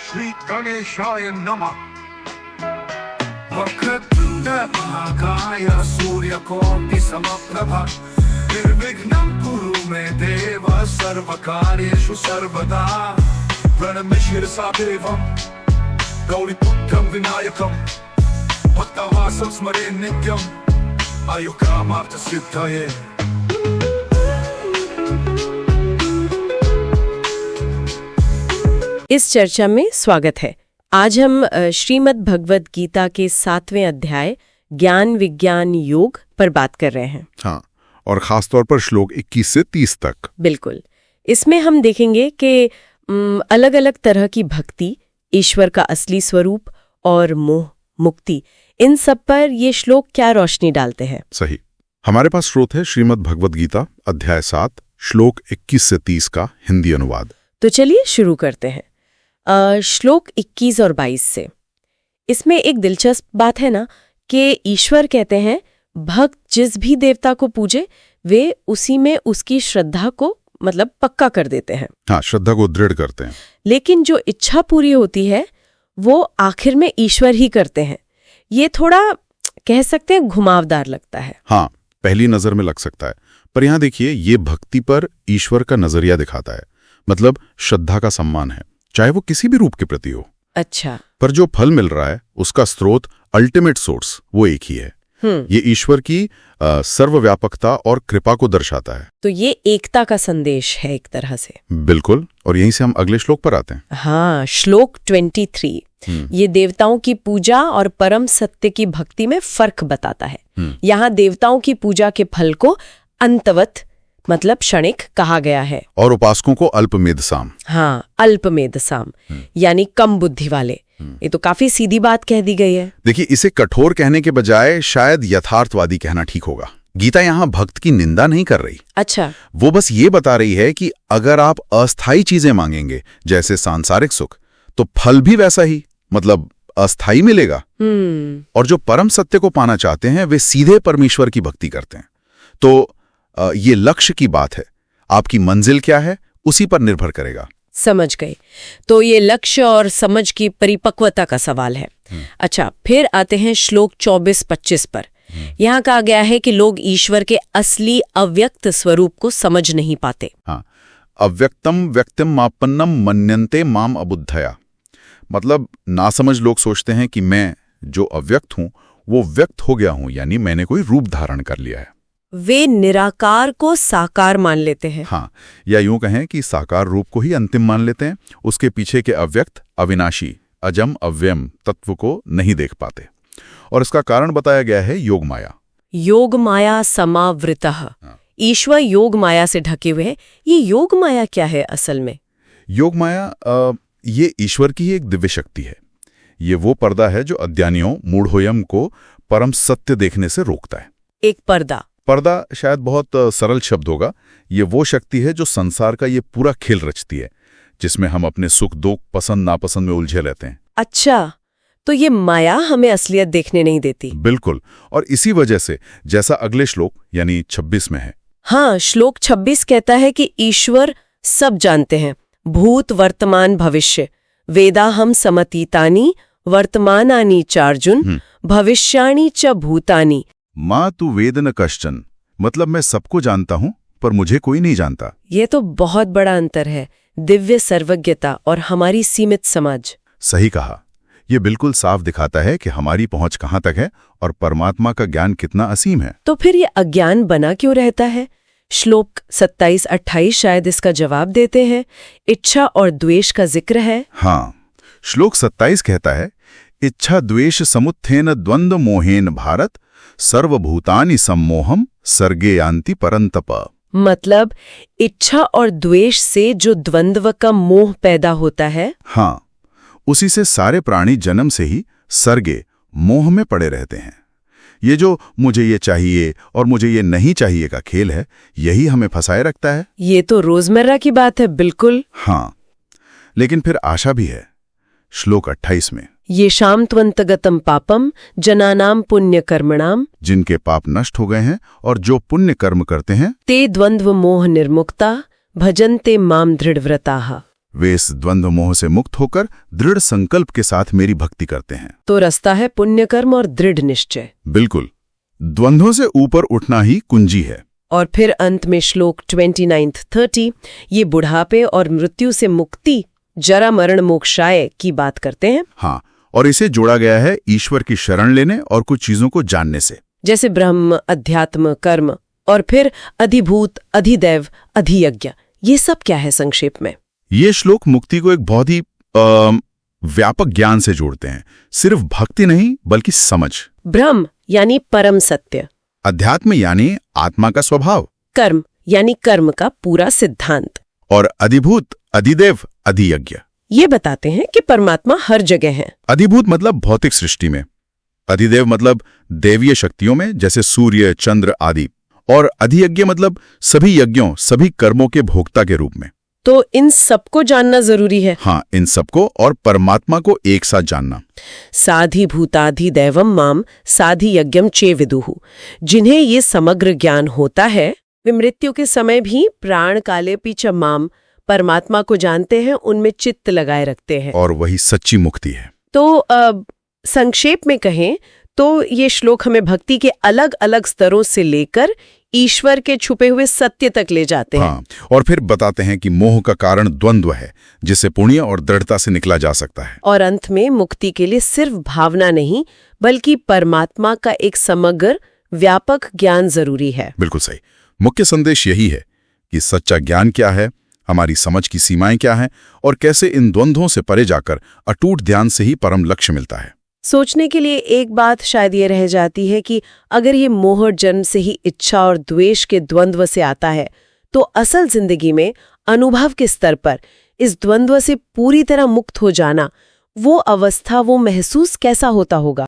श्री गणेशाय नमः। वक्रतुण्डमहाकाय सूर्यकोटिसमप्रभा निर्विघ्नं कुरु मे देव सर्वकार्येषु सर्वदा। प्रणम्य शिरसा देवं गौरीपुत्रं विनायकं भक्तावासं स्मरे नित्यं आयुकामार्थसिद्धये। इस चर्चा में स्वागत है। आज हम श्रीमद् भगवद गीता के 7वें अध्याय ज्ञान विज्ञान योग पर बात कर रहे हैं। हाँ, और खासतौर पर श्लोक 21 से 30 तक। बिल्कुल। इसमें हम देखेंगे कि अलग अलग तरह की भक्ति, ईश्वर का असली स्वरूप और मोह मुक्ति, इन सब पर ये श्लोक क्या रोशनी डालते हैं। सही। हमारे पास स्रोत है श्रीमद् भगवद गीता अध्याय 7 श्लोक 21 से 30 का हिंदी अनुवाद। तो चलिए शुरू करते हैं श्लोक 21 और 22 से। इसमें एक दिलचस्प बात है ना कि ईश्वर कहते हैं भक्त जिस भी देवता को पूजे वे उसी में उसकी श्रद्धा को मतलब पक्का कर देते हैं। हाँ, श्रद्धा को दृढ़ करते हैं। लेकिन जो इच्छा पूरी होती है वो आखिर में ईश्वर ही करते हैं। ये थोड़ा कह सकते हैं घुमावदार लगता है। हाँ, पहली नजर में लग सकता है, पर यहाँ देखिए ये भक्ति पर ईश्वर का नजरिया दिखाता है। मतलब श्रद्धा का सम्मान है, चाहे वो किसी भी रूप के प्रति हो। अच्छा। पर जो फल मिल रहा है उसका स्रोत, अल्टीमेट सोर्स, वो एक ही है। ये ईश्वर की सर्वव्यापकता और कृपा को दर्शाता है। तो ये एकता का संदेश है एक तरह से। बिल्कुल। और यहीं से हम अगले श्लोक पर आते हैं। हाँ, श्लोक 23 ये देवताओं की पूजा और परम सत्य की भक्ति में फर्क बताता है। यहाँ देवताओं की पूजा के फल को अंतवत मतलब क्षणिक कहा गया है और उपासकों को अल्पमेधसाम। हाँ, अल्पमेधसाम यानी कम बुद्धि वाले। ये तो काफी सीधी बात कह दी गई है। देखिए, इसे कठोर कहने के बजाय शायद यथार्थवादी कहना ठीक होगा। गीता यहाँ भक्त की निंदा नहीं कर रही। अच्छा। वो बस ये बता रही है कि अगर आप अस्थायी चीजें मांगेंगे जैसे सांसारिक सुख, तो फल भी वैसा ही मतलब अस्थायी मिलेगा। और जो परम सत्य को पाना चाहते हैं वे सीधे परमेश्वर की भक्ति करते हैं। तो ये लक्ष्य की बात है, आपकी मंजिल क्या है उसी पर निर्भर करेगा। समझ गए। तो ये लक्ष्य और समझ की परिपक्वता का सवाल है। अच्छा, फिर आते हैं श्लोक 24-25 पर। यहाँ कहा गया है कि लोग ईश्वर के असली अव्यक्त स्वरूप को समझ नहीं पाते। हाँ, अव्यक्तम व्यक्तिम मापन्नम मन्यन्ते माम अबुद्धया। मतलब नासमझ लोग सोचते हैं कि मैं जो अव्यक्त हूं वो व्यक्त हो गया हूं, यानी मैंने कोई रूप धारण कर लिया है। वे निराकार को साकार मान लेते हैं। हाँ, या यूं कहें कि साकार रूप को ही अंतिम मान लेते हैं। उसके पीछे के अव्यक्त, अविनाशी, अजम, अव्ययम तत्व को नहीं देख पाते। और इसका कारण बताया गया है योग माया। योग माया समावृतः। ईश्वर योग माया से ढके हुए हैं। ये योग माया क्या है असल में? योग माया ये ईश्वर की ही एक दिव्य शक्ति है। ये वो पर्दा है जो अज्ञानियों मूढ़ोयम को परम सत्य देखने से रोकता है। एक पर्दा शायद बहुत सरल शब्द होगा। ये वो शक्ति है जो संसार का ये पूरा खेल रचती है, जिसमें हम अपने सुख दुख, पसंद नापसंद में उलझे रहते हैं। अच्छा, तो ये माया हमें असलियत देखने नहीं देती। बिल्कुल। और इसी वजह से जैसा अगले श्लोक यानी 26 में है। हाँ, श्लोक 26 कहता है कि ईश्वर सब जानते हैं, भूत वर्तमान भविष्य। वेदाहम समतीतानि वर्तमानानि चार्जुन भविष्याणि च भूतानि। माँ तू वेद न कश्चन, मतलब मैं सबको जानता हूं पर मुझे कोई नहीं जानता। ये तो बहुत बड़ा अंतर है, दिव्य सर्वज्ञता और हमारी सीमित समझ। सही कहा। ये बिल्कुल साफ दिखाता है कि हमारी पहुंच कहां तक है और परमात्मा का ज्ञान कितना असीम है। तो फिर ये अज्ञान बना क्यों रहता है? श्लोक 27-28 शायद इसका जवाब देते हैं। इच्छा और द्वेष का जिक्र है। हाँ, श्लोक 27 कहता है, इच्छा द्वेष समुत्थेन द्वंद्व मोहेन भारत सर्वभूतानि सम्मोहम सर्गे यान्ति परंतप। मतलब इच्छा और द्वेष से जो द्वंद्व का मोह पैदा होता है, हाँ, उसी से सारे प्राणी जन्म से ही सर्गे मोह में पड़े रहते हैं। ये जो मुझे ये चाहिए और मुझे ये नहीं चाहिए का खेल है, यही हमें फंसाए रखता है। ये तो रोजमर्रा की बात है। बिल्कुल। हाँ, लेकिन फिर आशा भी है। श्लोक 28 में, ये शाम त्वंतगतम पापम जनानाम पुण्य कर्मणाम। जिनके पाप नष्ट हो गए हैं और जो पुण्य कर्म करते हैं, ते द्वंद्व मोह निर्मुक्ता भजन्ते माम दृढ़व्रताः। वे इस द्वंद्व मोह से मुक्त होकर दृढ़ संकल्प के साथ मेरी भक्ति करते हैं। तो रास्ता है पुण्य कर्म और दृढ़ निश्चय। बिल्कुल, द्वंद्वों से ऊपर उठना ही कुंजी है। और फिर अंत में श्लोक 29-30 ये बुढ़ापे और मृत्यु से मुक्ति, जरा मरण मोक्षाय की बात करते हैं। हाँ, और इसे जोड़ा गया है ईश्वर की शरण लेने और कुछ चीजों को जानने से, जैसे ब्रह्म, अध्यात्म, कर्म, और फिर अधिभूत, अधिदैव, अधियज्ञ। ये सब क्या है संक्षेप में? ये श्लोक मुक्ति को एक बहुत ही व्यापक ज्ञान से जोड़ते हैं। सिर्फ भक्ति नहीं बल्कि समझ। ब्रह्म यानी परम सत्य, अध्यात्म यानी आत्मा का स्वभाव, कर्म यानी कर्म का पूरा सिद्धांत, और अधिभूत, अधिदेव, अधियज्ञ ये बताते हैं कि परमात्मा हर जगह है। अधिभूत मतलब भौतिक सृष्टि में, अधिदेव मतलब देवीय शक्तियों में जैसे सूर्य, चंद्र आदि, और अधियज्ञ मतलब सभी यज्ञों, सभी कर्मों के भोक्ता के रूप में। तो इन सबको जानना जरूरी है। हाँ, इन सबको और परमात्मा को एक साथ जानना। साधि भूताधि दैवम माम साधि यज्ञम चे विदुहु। जिन्हें ये समग्र ज्ञान होता है वे मृत्यु के समय भी प्राण काले पीछ माम परमात्मा को जानते हैं, उनमें चित्त लगाए रखते हैं, और वही सच्ची मुक्ति है। तो संक्षेप में कहें तो ये श्लोक हमें भक्ति के अलग अलग स्तरों से लेकर ईश्वर के छुपे हुए सत्य तक ले जाते हैं। हाँ, और फिर बताते हैं कि मोह का कारण द्वंद्व है, जिससे पुण्य और दृढ़ता से निकला जा सकता है। और अंत में मुक्ति के लिए सिर्फ भावना नहीं बल्कि परमात्मा का एक समग्र व्यापक ज्ञान जरूरी है। बिल्कुल सही। मुख्य संदेश यही है कि सच्चा ज्ञान क्या है, हमारी समझ की सीमाएं क्या हैं, और कैसे इन द्वंद्वों से परे जाकर अटूट ध्यान से ही परम लक्ष्य मिलता है। सोचने के लिए एक बात शायद ये रह जाती है कि अगर ये मोह जन्म से ही इच्छा और द्वेष के द्वंद्व से आता है, तो असल जिंदगी में अनुभव के स्तर पर इस द्वंद्व से पूरी तरह मुक्त हो जाना, वो अवस्था, वो महसूस कैसा होता होगा?